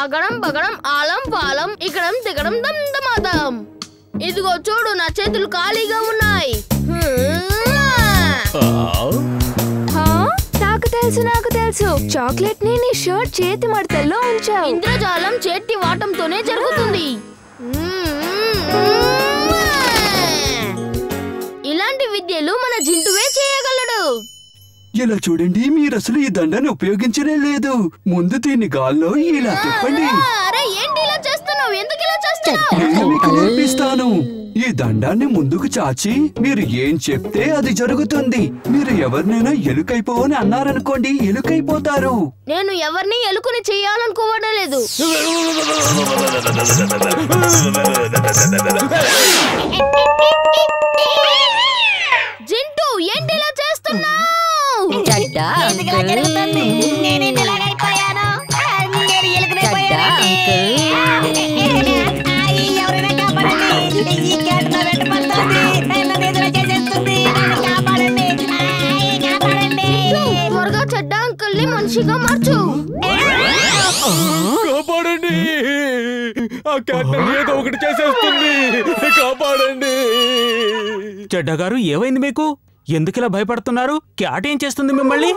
అగడం బగడం ఆలం పాలం ఇకడం దిగడం దందమాదం. ఇదిగో చూడు, నా చేతులు ఖాళీగా ఉన్నాయి. నాకు తెలుసు చాక్లెట్ ని నీ షర్ట్ చేతి మడతల్లో ఉంచావు. ఇంద్రజాలం చేతి వాటంతోనే జరుగుతుంది. ఇలాంటి విద్యలు మన జింటువే చేయగలడు. ఇలా చూడండి, మీరు అసలు ఈ దండాన్ని ఉపయోగించనే లేదు. ముందు దీన్ని గాల్లో ఇలా తిప్పండి. ఏంటి ఇలా చేస్తున్నావు? ఎందుకు ఇలా చేస్తున్నావు? నేను మీకు నేర్పిస్తాను. ఈ దండాన్ని ముందుకు చాచి మీరు ఏం చెప్తే అది జరుగుతుంది. మీరు ఎవరినైనా ఎలుకైపోవని అన్నారనుకోండి, ఎలుకైపోతారు. నేను ఎవరిని ఎలుకని చెయ్యాలనుకోవడం లేదు. జింటూ, ఏంటి ఇలా చేస్తున్నావు? త్వరగా చెడ్డ అంకుల్ని మనిషిగా మార్చు. కాపాడండి, ఆ క్యాట్ ఏదో ఒకటి చేసేస్తుంది. కాపాడండి. చెడ్డగారు, ఏమైంది మీకు? ఎందుకిలా భయపడుతున్నారు? క్యాట్ ఏం చేస్తుంది మిమ్మల్ని?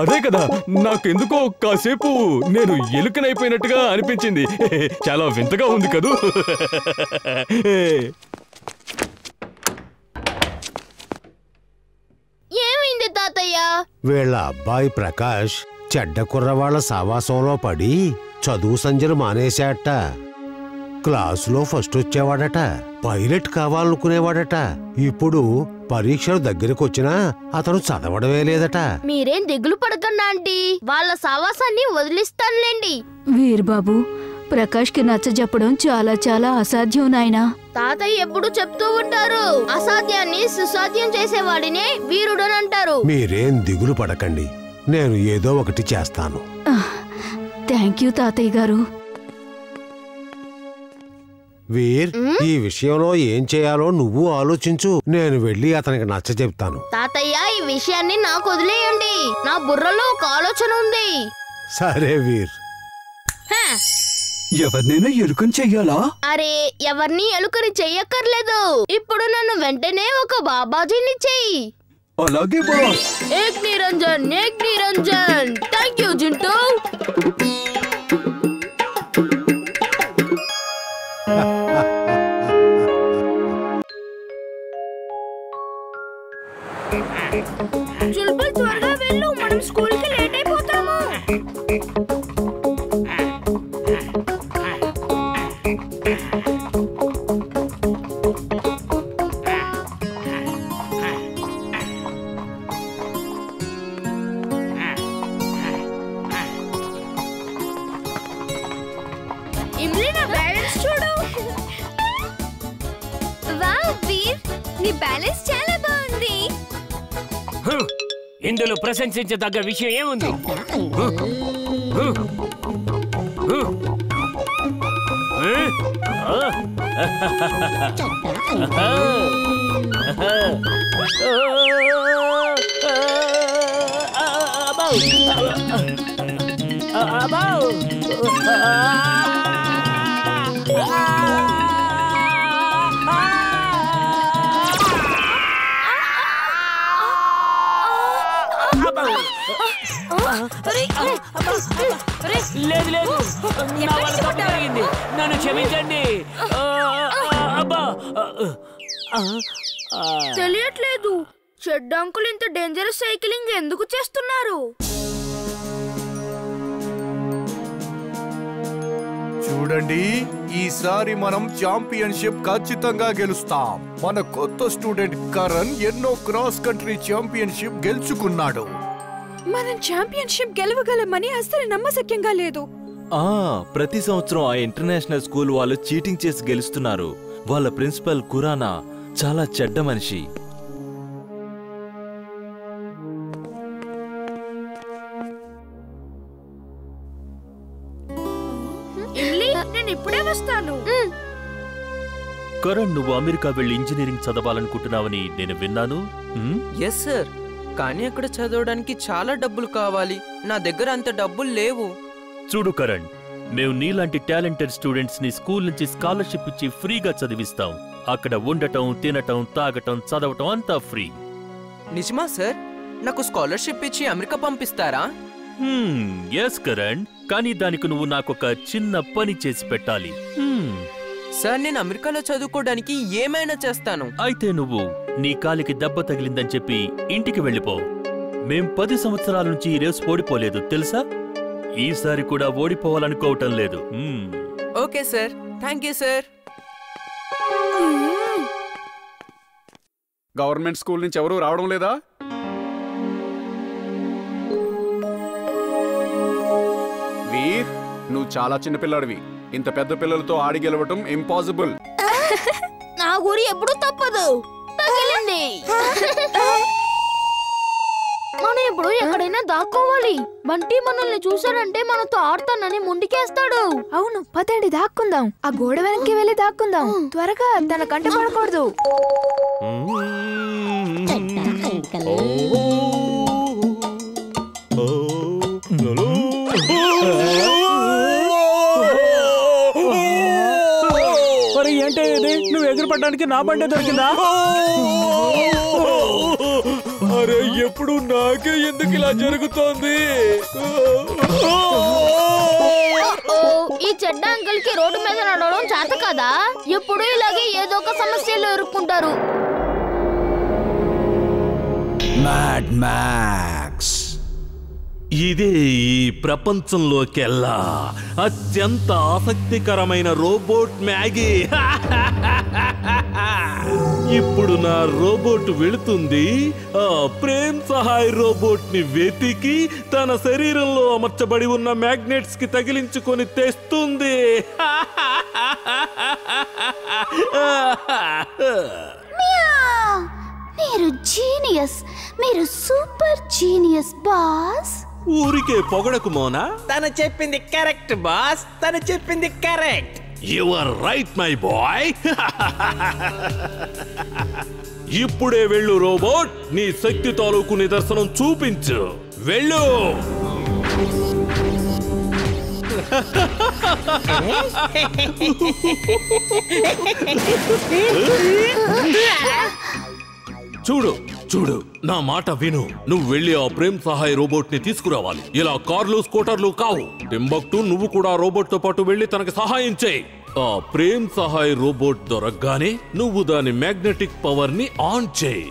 అదే కదా, నాకెందుకో కాసేపు నేను ఎలుకనైపోయినట్టుగా అనిపించింది. చాలా వింతగా ఉంది కదూ. ఏమైంది తాతయ్య? వీళ్ళ అబ్బాయి ప్రకాష్ చెడ్డ కుర్రవాళ్ల సావాసంలో పడి చదువు సంజలు మానేశాట. క్లాసులో ఫస్ట్ వచ్చేవాడట, పైలట్ కావాలనుకునేవాడట. ఇప్పుడు పరీక్షలు దగ్గరకు వచ్చినా అతను చదవడమే లేదట. మీరేం దిగులు పడకండి ఆంటీ, వాళ్ళ సావాసాన్ని వదిలిస్తానులేండి. వీర్బాబు, ప్రకాష్ కి నచ్చజెప్పడం చాలా చాలా అసాధ్యం నాయనా. తాతయ్య ఎప్పుడు చెప్తూ ఉంటారు, అసాధ్యాన్ని సుసాధ్యం చేసేవాడినే వీరుడనంటారు. మీరేం దిగులు పడకండి, నేను ఏదో ఒకటి చేస్తాను. థ్యాంక్ యూ తాతయ్య గారు. వీర్, ఈ విషయంలో ఏం చేయాలో నువ్వు ఆలోచించు. నేను వెళ్ళి అతనికి నచ్చ చెప్తాను. తాతయ్య, ఈ విషయాన్ని నాకు వదిలేయండి. నా బుర్రలో ఒక ఆలోచన ఉంది. సరే వీర్. ఎవరినైనా ఎలుకని చెయ్యాలా? అరే, ఎవరిని ఎలుకని చెయ్యక్కర్లేదు. ఇప్పుడు నన్ను వెంటనే ఒక బాబాజీని చెయ్యి. అలాగే బాస్. ఏక్ నిరంజన్, ఏక్ నిరంజన్. Thank you Jintu. చుల్బుల్, త్వరగా వెళ్ళు, మనం స్కూల్ కి లేట్ అయిపోతాము. ఇమ్లీ, నా బ్యాలెన్స్ చూడు. వావ్ వీర్, నీ బ్యాలెన్స్ చాలా బాగుంది. ఇందులో ప్రశంసించదగ్గ విషయం ఏముంది? లేదు లేదు, నా వల్ల తప్పు జరిగింది, నన్ను క్షమించండి. తెలియట్లేదు, చెడ్డ అంకుల్ ఇంత డేంజరస్ సైక్లింగ్ ఎందుకు చేస్తున్నారు? చూడండి, ఈసారి మనం ఛాంపియన్షిప్ ఖచ్చితంగా గెలుస్తాం. మన కొత్త స్టూడెంట్ కరణ్ ఎన్నో క్రాస్ కంట్రీ ఛాంపియన్షిప్ గెలుచుకున్నాడు. మనం ఛాంపియన్షిప్ గెలవగలమని అసలు నమ్మశక్యంగా లేదు. ప్రతి సంవత్సరం ఆ ఇంటర్నేషనల్ స్కూల్ వాళ్ళు చీటింగ్ చేసి గెలుస్తున్నారు. వాళ్ళ ప్రిన్సిపల్ ఖురానా చాలా చెడ్డ మనిషి. నేను ఇప్పుడే వస్తాను. కరణ్, నువ్వు అమెరికా వెళ్లి ఇంజనీరింగ్ చదవాలనుకుంటున్నావని నేను విన్నాను. ఎస్ సార్, కానీ అక్కడ చదవడానికి చాలా డబ్బులు కావాలి. నా దగ్గర అంత డబ్బులు లేవు. చూడు కరణ్, మేము నీలాంటి టాలెంటెడ్ స్టూడెంట్స్ ని స్కూల్ నుంచి స్కాలర్షిప్ ఇచ్చి ఫ్రీగా చదివిస్తాం. అక్కడ ఉండటం, తినటం, తాగటం, చదవటం అంతా ఫ్రీ. నిజమా సార్? నాకు స్కాలర్షిప్ ఇచ్చి అమెరికా పంపిస్తారా? ఎస్ కరణ్, కానీ దానికి నువ్వు నాకొక చిన్న పని చేసి పెట్టాలి. సార్, నేను అమెరికాలో చదువుకోవడానికి ఏమైనా చేస్తాను. అయితే నువ్వు నీ కాలికి దెబ్బ తగిలిందని చెప్పి ఇంటికి వెళ్ళిపో. మేం 10 సంవత్సరాల నుంచి ఈ రేసు ఓడిపోలేదు తెలుసా? ఈసారి కూడా ఓడిపోవాలనుకోవటం లేదు. Okay sir, thank you sir. Government school నుంచి ఎవరూ రావడం లేదా? వీర్, నువ్వు చాలా చిన్న పిల్లాడివి. ఇంత పెద్ద పిల్లలతో ఆడి గెలవటం ఇంపాసిబుల్. నా గురి ఎప్పుడు తప్పదు. తగిలింది. మనం ఇప్పుడు ఎక్కడైనా దాక్కోవాలి. బంటి మనల్ని చూసాడంటే మనతో ఆడతానని ముందుకేస్తాడు. అవును, పదండి దాక్కుందాం. ఆ గోడ వెనక్కి వెళ్ళి దాక్కుందాం. త్వరగా, తన కంట పడకూడదు. ఏంటే ఇది? నువ్వు ఎగురుపడడానికి నా బండే దొరికిందా? అరే, ఎప్పుడు నాకే ఎందుకు ఇలా జరుగుతోంది? ఈ చెడ్డ అంకుల్ కి రోడ్డు మీద నడవడం చేత కదా. ఎప్పుడు ఇలాగే ఏదో ఒక సమస్యలో ఇరుక్కుంటారు. మ్యాడ్ మ్యాక్స్, ఇదే ఈ ప్రపంచంలోకెల్లా అత్యంత ఆసక్తికరమైన రోబోట్ మ్యాగీ. ఇప్పుడు నా రోబోట్ వెళుతుంది ఆ ప్రేమ్ సహాయ్ రోబోట్ ని వెతికి తన శరీరంలో అమర్చబడి ఉన్న మ్యాగ్నెట్స్ కి తగిలించుకొని తెస్తుంది. మీరు జీనియస్, మీరు సూపర్ జీనియస్ బాస్. ఊరికే పొగడకు మోనా. తను చెప్పింది కరెక్ట్ బాస్, తను చెప్పింది correct. You are right my boy. ఇప్పుడే వెళ్ళు రోబోట్, నీ శక్తి తాలూకు నిదర్శనం చూపించు. వెళ్ళు. చూడు చూడు, నా మాట విను. నువ్వు వెళ్ళి ఆ ప్రేమ్ సహాయ్ రోబోట్ ని తీసుకురావాలి. ఇలా కార్లు, స్కూటర్లు కావు. టింబక్టు, నువ్వు కూడా రోబోట్ తో పాటు వెళ్ళి తనకి సహాయం చేయి. ఆ ప్రేమ్ సహాయ్ రోబోట్ దొరకగానే నువ్వు దాని మ్యాగ్నెటిక్ పవర్ ని ఆన్ చేయి.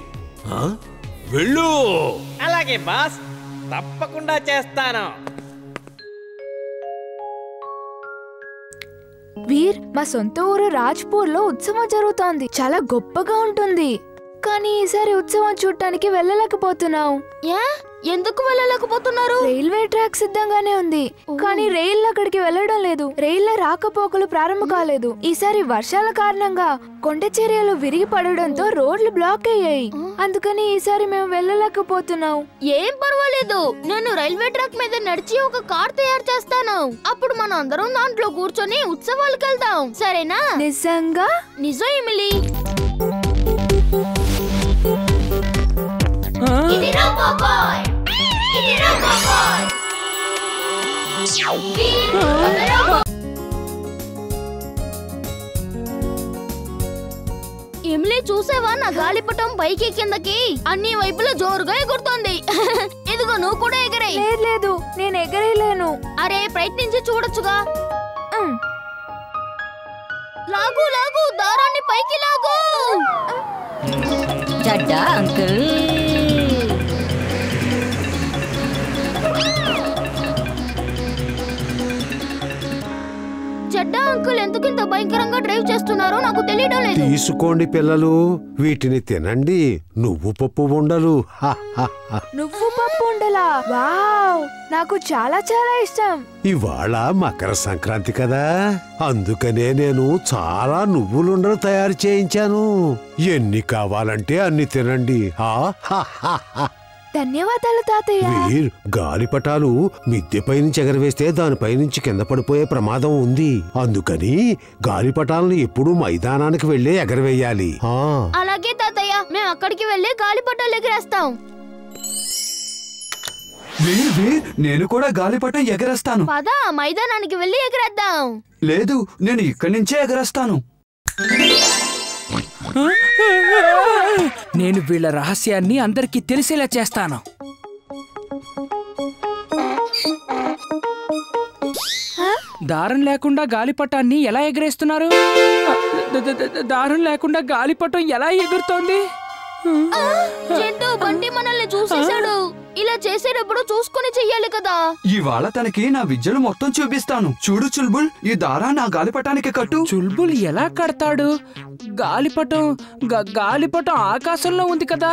వెళ్ళు. అలాగే బాస్, తప్పకుండా చేస్తాను. వీర్, మా సొంత ఊరు రాజ్పూర్ లో ఉత్సవం జరుగుతోంది. చాలా గొప్పగా ఉంటుంది. కానీ ఈసారి ఉత్సవం చూడటానికి వెళ్ళలేకపోతున్నాం. ఎందుకు వెళ్ళలేకపోతున్నారు? రైల్వే ట్రాక్ సిద్ధంగానే ఉంది, కానీ రైళ్లు అక్కడికి వెళ్ళడం లేదు. రైళ్ల రాకపోకలు ప్రారంభం కాలేదు. ఈసారి వర్షాల కారణంగా కొండ చర్యలు విరిగి పడడంతో రోడ్లు బ్లాక్ అయ్యాయి. అందుకని ఈసారి మేము వెళ్ళలేకపోతున్నాం. ఏం పర్వాలేదు, నేను రైల్వే ట్రాక్ మీద నడిచి ఒక కార్ తయారు చేస్తాను. అప్పుడు మనం అందరం దాంట్లో కూర్చొని ఉత్సవాలకు వెళ్దాం, సరేనా? నిజంగా? నిజం ఎమిలీ. ఎమిలీ, చూసావా నా గాలిపటం పైకి కిందకి అన్ని వైపులా జోరుగా ఎగురుతోంది. ఇదిగో నువ్వు కూడా ఎగరే. లేదు, నేను ఎగరేయలేను. అరే, ప్రయత్నించి చూడొచ్చుగా. లాగు లాగు, దారాన్ని పైకి లాగు. చెడ్డా అంకుల్, చెడ్డా అంకుల్ ఎందుకు ఇంత భయంకరంగా డ్రైవ్ చేస్తున్నారో నాకు తెలియడం లేదు. తీసుకోండి పిల్లలు, వీటిని తినండి. నువ్వు పప్పు ఉండలు. నువ్వు పప్పు ఉండలా? వావ్, నాకు చాలా చాలా ఇష్టం. ఇవాళ మకర సంక్రాంతి కదా, అందుకనే నేను చాలా నువ్వులుండలు తయారు చేయించాను. ఎన్ని కావాలంటే అన్ని తినండి. ధన్యవాదాలు తాతయ్య. వీర్, గాలిపటాలు మిద్దెపై నుంచి ఎగరవేస్తే దానిపై నుంచి కింద పడిపోయే ప్రమాదం ఉంది. అందుకని గాలిపటాలను ఎప్పుడూ మైదానానికి వెళ్లే ఎగరవేయాలి. అలాగే తాతయ్య, మేము అక్కడికి వెళ్ళి గాలిపటాలు ఎగరేస్తాం. వీర్ వీర్ నేను కూడా గాలిపటం ఎగరేస్తాను. పద మైదానానికి వెళ్ళి ఎగరేద్దాం. లేదు, నేను ఇక్కడి నుంచే ఎగరేస్తాను. నేను వీళ్ళ రహస్యాన్ని అందరికీ తెలిసేలా చేస్తాను. దారం లేకుండా గాలిపటాన్ని ఎలా ఎగరేస్తున్నారు? దారం లేకుండా గాలిపటం ఎలా ఎగురుతోంది? చింటూ బంటి మనల్ని చూసేశాడు. ఇలా చేసేటప్పుడు చూసుకుని చెయ్యాలి కదా. ఇవాళ తనకి నా విద్యలు మొత్తం చూపిస్తాను. చూడు చుల్బుల్, ఈ దారా నా గాలిపటానికి కట్టు. చుల్బుల్ ఎలా కడతాడు? గాలిపటం ఆకాశంలో ఉంది కదా.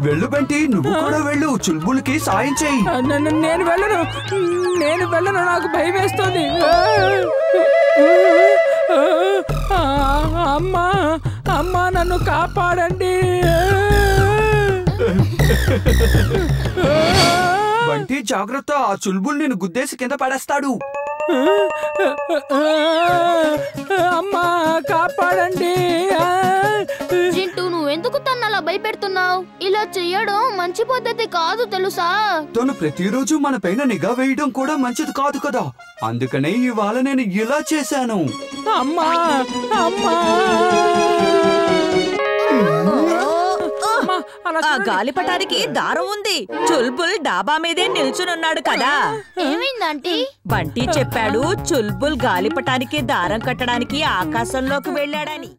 వెళ్ళు బంటి, నువ్వు కూడా వెళ్ళు. చుల్బుల్కి సాయం చెయ్యి. నేను వెళ్ళను, నాకు భయం వేస్తుంది. అమ్మా నన్ను కాపాడండి. బంటి జాగ్రత్త, ఆ చుల్బుల్ నేను గుద్దేసి కింద పడేస్తాడు. అమ్మా కాపాడండి. చింటూ నువ్వెందుకు తనలా భయపెడుతున్నావు? ఇలా చెయ్యడం మంచి పద్ధతి కాదు తెలుసా? తను ప్రతిరోజు మన పైన నిఘా వేయడం కూడా మంచిది కాదు కదా. అందుకనే ఇవాళ నేను ఇలా చేశాను. అమ్మా అమ్మా ఆ గాలిపటానికి దారం ఉంది. చుల్బుల్ డాబా మీదే నిల్చునున్నాడు కదా. ఏమైందంటీ? బంటి చెప్పాడు చుల్బుల్ గాలిపటానికి దారం కట్టడానికి ఆకాశంలోకి వెళ్ళాడని.